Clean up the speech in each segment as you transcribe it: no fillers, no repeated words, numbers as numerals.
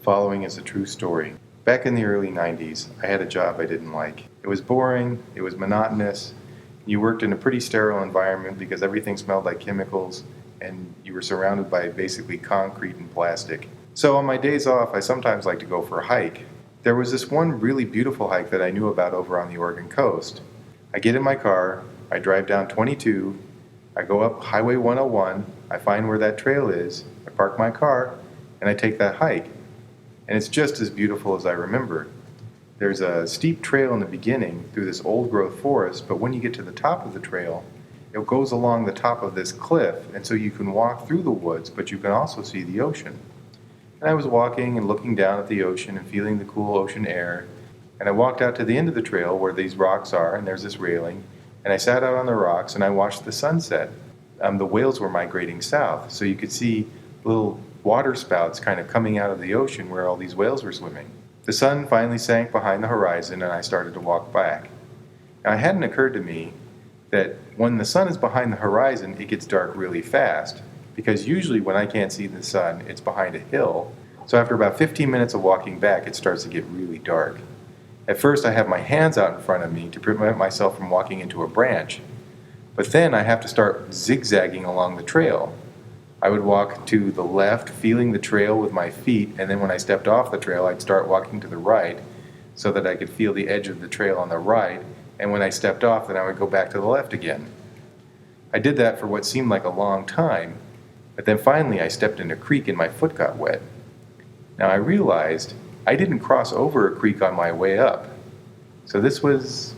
following is a true story. Back in the early 90s, I had a job I didn't like. It was boring, it was monotonous, you worked in a pretty sterile environment because everything smelled like chemicals, and you were surrounded by basically concrete and plastic. So on my days off, I sometimes like to go for a hike. There was this one really beautiful hike that I knew about over on the Oregon coast. I get in my car, I drive down 22, I go up Highway 101, I find where that trail is, I park my car, and I take that hike. And it's just as beautiful as I remember. There's a steep trail in the beginning through this old-growth forest, but when you get to the top of the trail, it goes along the top of this cliff, and so you can walk through the woods, but you can also see the ocean. And I was walking and looking down at the ocean and feeling the cool ocean air, and I walked out to the end of the trail where these rocks are, and there's this railing, and I sat out on the rocks and I watched the sunset. The whales were migrating south, so you could see little water spouts kind of coming out of the ocean where all these whales were swimming. The sun finally sank behind the horizon and I started to walk back. Now, it hadn't occurred to me that when the sun is behind the horizon, it gets dark really fast, because usually when I can't see the sun, it's behind a hill. So after about 15 minutes of walking back, it starts to get really dark. At first, I have my hands out in front of me to prevent myself from walking into a branch, but then I have to start zigzagging along the trail. I would walk to the left, feeling the trail with my feet, and then when I stepped off the trail, I'd start walking to the right so that I could feel the edge of the trail on the right, and when I stepped off, then I would go back to the left again. I did that for what seemed like a long time, but then finally I stepped in a creek and my foot got wet. Now I realized I didn't cross over a creek on my way up, so this was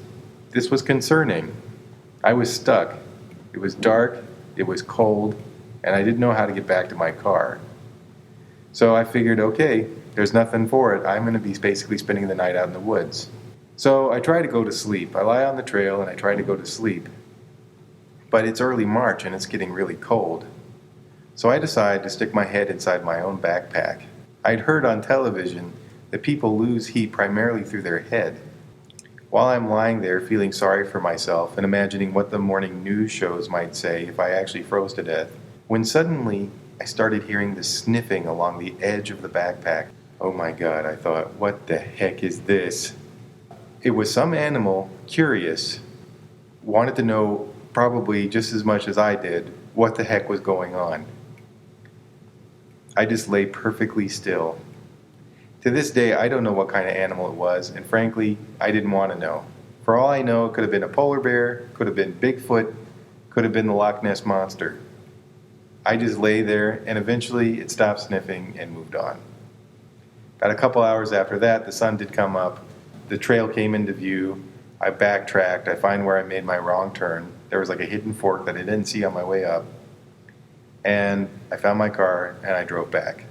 concerning. I was stuck. It was dark, it was cold, and I didn't know how to get back to my car. So I figured, okay, there's nothing for it. I'm going to be basically spending the night out in the woods. So I try to go to sleep. I lie on the trail and I try to go to sleep. But it's early March and it's getting really cold. So I decide to stick my head inside my own backpack. I'd heard on television that people lose heat primarily through their head. While I'm lying there feeling sorry for myself and imagining what the morning news shows might say if I actually froze to death, when suddenly I started hearing this sniffing along the edge of the backpack. Oh my God, I thought, what the heck is this? It was some animal, curious, wanted to know probably just as much as I did what the heck was going on. I just lay perfectly still. To this day, I don't know what kind of animal it was, and frankly, I didn't want to know. For all I know, it could have been a polar bear, could have been Bigfoot, could have been the Loch Ness Monster. I just lay there, and eventually it stopped sniffing and moved on. About a couple hours after that, the sun did come up. The trail came into view. I backtracked. I find where I made my wrong turn. There was like a hidden fork that I didn't see on my way up. And I found my car, and I drove back.